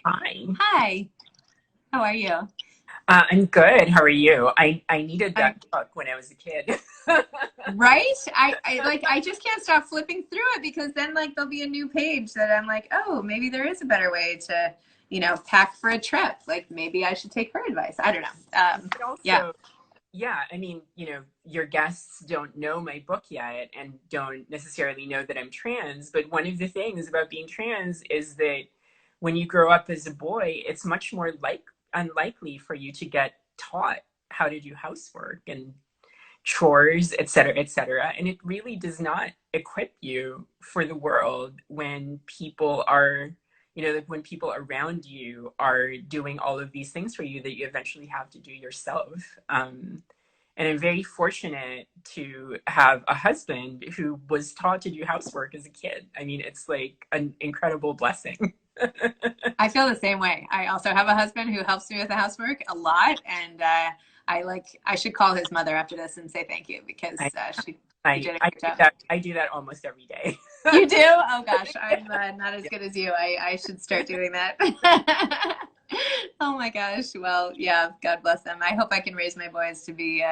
Hi. Hi, how are you? I'm good. How are you? I needed I'm that book when I was a kid. right. I just can't stop flipping through it because then like there'll be a new page that I'm like, oh, maybe there is a better way to, pack for a trip. Like maybe I should take her advice. I don't know. But Yeah. also, yeah, I mean, your guests don't know my book yet and don't necessarily know that I'm trans. But one of the things about being trans is that when you grow up as a boy, it's much more unlikely for you to get taught how to do housework and chores, et cetera, et cetera. And it really does not equip you for the world when people are, like when people around you are doing all of these things for you that you eventually have to do yourself. And I'm very fortunate to have a husband who was taught to do housework as a kid. I mean, it's like an incredible blessing. I feel the same way. I also have a husband who helps me with the housework a lot, and I should call his mother after this and say thank you because I, she I, did a I great do job. that. I do that almost every day. You do? Oh gosh, I'm not as good as you. I should start doing that. Oh my gosh. Well, yeah, God bless them. I hope I can raise my boys to be,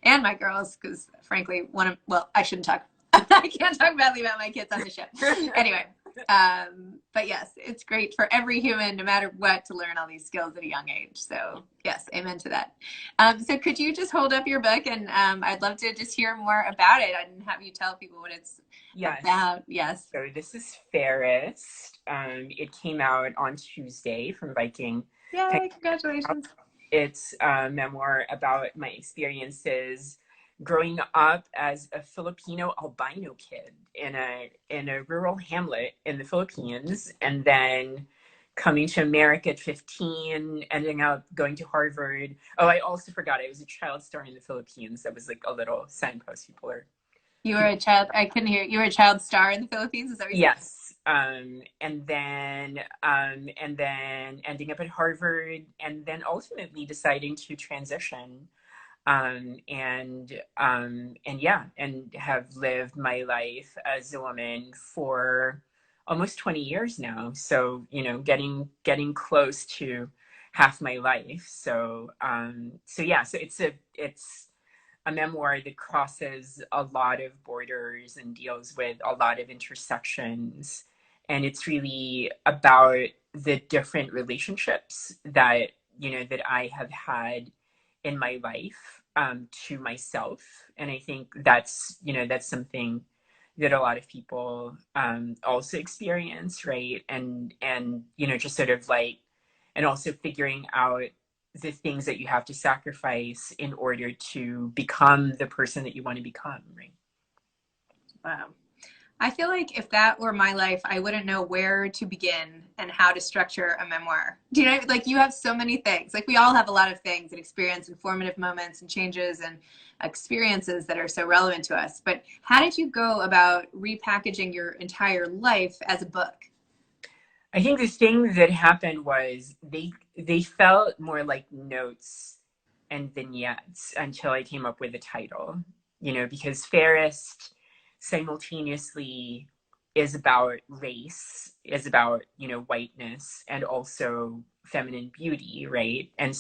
and my girls, because frankly, well, I shouldn't talk, I can't talk badly about my kids on the show. Anyway, but yes, it's great for every human, no matter what, to learn all these skills at a young age. So, yes, amen to that. So, could you just hold up your book and I'd love to just hear more about it and have you tell people what it's Yes. about. Yes. So this is Fairest. It came out on Tuesday from Viking. Yay, congratulations. It's a memoir about my experiences growing up as a Filipino albino kid in a rural hamlet in the Philippines, and then coming to America at 15, ending up going to Harvard. Oh, I also forgot I was a child star in the Philippines. That was like a little signpost You were people a child, I couldn't hear, you were a child star in the Philippines, is that what you said? Yes. And then ending up at Harvard and then ultimately deciding to transition and yeah, and have lived my life as a woman for almost 20 years now. So, getting close to half my life. So yeah, so it's a memoir that crosses a lot of borders and deals with a lot of intersections. And it's really about the different relationships that I have had in my life to myself. And I think that's something that a lot of people also experience, right? And just sort of like, and also figuring out the things that you have to sacrifice in order to become the person that you want to become, right? Wow. I feel like if that were my life, I wouldn't know where to begin and how to structure a memoir. Do you know, like you have so many things. Like we all have a lot of things and experience and formative moments and changes and experiences that are so relevant to us. But how did you go about repackaging your entire life as a book? I think the thing that happened was they felt more like notes and vignettes until I came up with the title. Because Fairest simultaneously is about race, is about, whiteness and also feminine beauty, right? And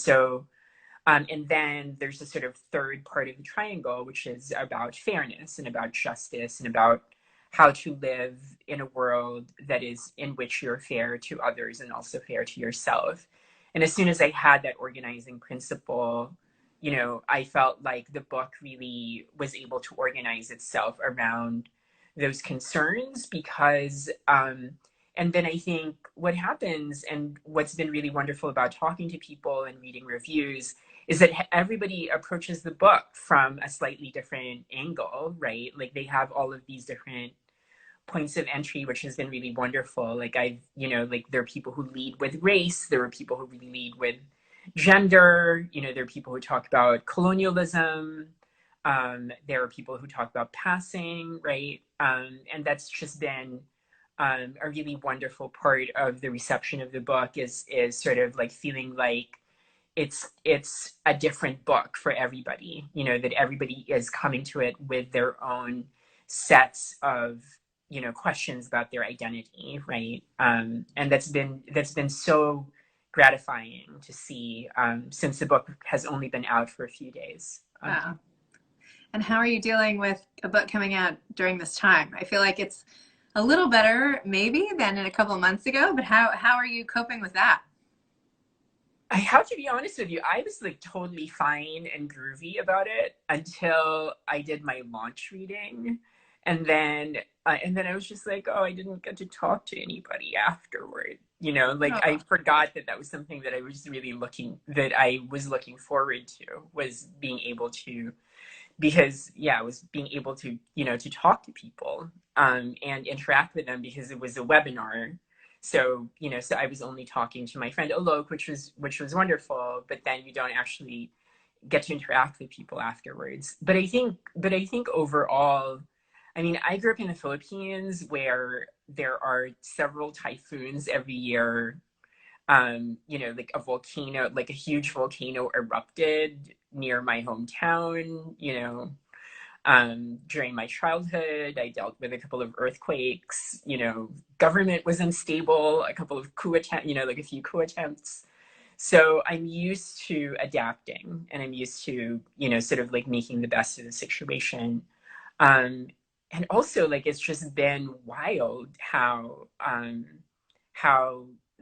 then there's a sort of third part of the triangle, which is about fairness and about justice and about how to live in a world that is in which you're fair to others and also fair to yourself. And as soon as I had that organizing principle, I felt like the book really was able to organize itself around those concerns and then I think what happens and what's been really wonderful about talking to people and reading reviews is that everybody approaches the book from a slightly different angle, right? Like they have all of these different points of entry, which has been really wonderful. Like there are people who lead with race, there are people who really lead with gender, there are people who talk about colonialism, there are people who talk about passing, right? And that's just been a really wonderful part of the reception of the book is sort of like feeling like it's a different book for everybody, that everybody is coming to it with their own sets of questions about their identity, right? And that's been so gratifying to see, since the book has only been out for a few days. Wow. And how are you dealing with a book coming out during this time? I feel like it's a little better maybe than in a couple of months ago, but how are you coping with that? I have to be honest with you, I was like totally fine and groovy about it until I did my launch reading. And then I was just like, oh, I didn't get to talk to anybody afterward. Like I Oh, forgot that that was something that I was looking forward to, was being able to, because yeah, I was being able to, to talk to people, and interact with them, because it was a webinar. So, so I was only talking to my friend Alok, which was wonderful, but then you don't actually get to interact with people afterwards. But I think overall, I mean, I grew up in the Philippines, where there are several typhoons every year. Like a volcano, like a huge volcano erupted near my hometown. During my childhood, I dealt with a couple of earthquakes. Government was unstable, a couple of like a few coup attempts. So I'm used to adapting, and I'm used to, sort of like making the best of the situation. Um, and also, like, it's just been wild how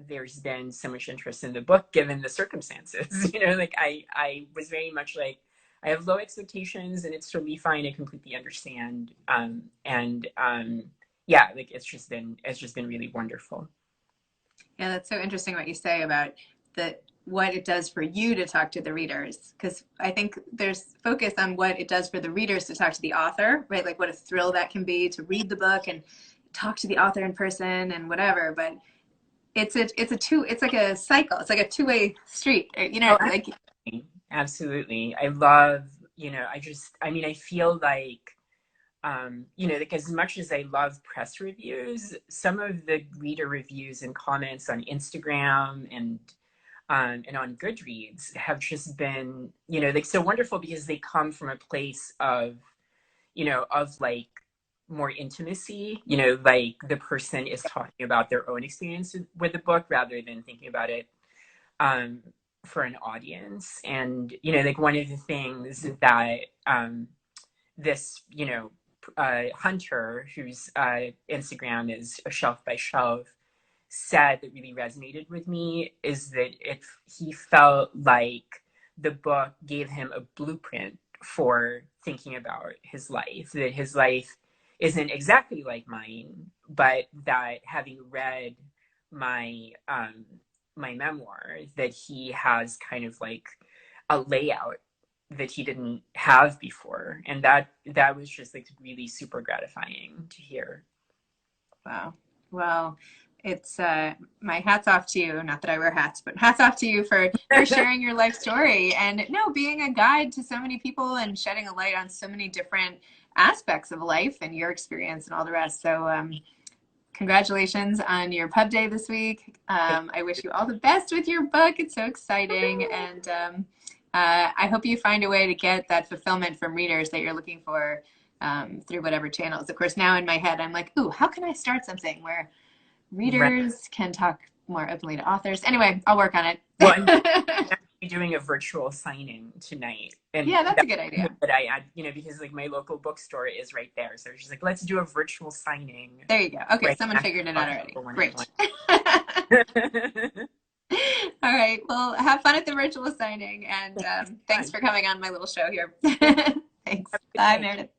there's been so much interest in the book given the circumstances. Like I was very much like, I have low expectations, and it's totally fine. I completely understand. And yeah, like it's just been really wonderful. yeah, that's so interesting what you say about what it does for you to talk to the readers, because I think there's focus on what it does for the readers to talk to the author, right? Like what a thrill that can be to read the book and talk to the author in person and whatever. But it's like a cycle. It's like a two-way street. Oh, Like absolutely. Absolutely. I love, I mean, I feel like as much as I love press reviews, some of the reader reviews and comments on Instagram and on Goodreads have just been, like so wonderful, because they come from a place of like more intimacy, like the person is talking about their own experience with the book, rather than thinking about it, um, for an audience. And, like one of the things that, this, Hunter, whose Instagram is a shelf by shelf, said that really resonated with me, is that if he felt like the book gave him a blueprint for thinking about his life, that his life isn't exactly like mine, but that having read my my memoir, that he has kind of like a layout that he didn't have before, and that was just like really super gratifying to hear. wow. Well, it's my hats off to you. Not that I wear hats, but hats off to you for sharing your life story and no, being a guide to so many people and shedding a light on so many different aspects of life and your experience and all the rest. So congratulations on your pub day this week. I wish you all the best with your book. It's so exciting, and I hope you find a way to get that fulfillment from readers that you're looking for through whatever channels. Of course, now in my head, I'm like, ooh, how can I start something where Right. readers can talk more openly to authors? Anyway, I'll work on Well, I'm it. actually doing a virtual signing tonight, and Yeah, that's a that's good something idea. that I add, because like my local bookstore is right there, so she's like, let's do a virtual signing There you go. Okay, where I can someone actually figured it out talk to already. people one on Great. one. All right. Well, have fun at the virtual signing, and thanks Fun. for coming on my little show here. Thanks. Have a good Bye, night. Meredith.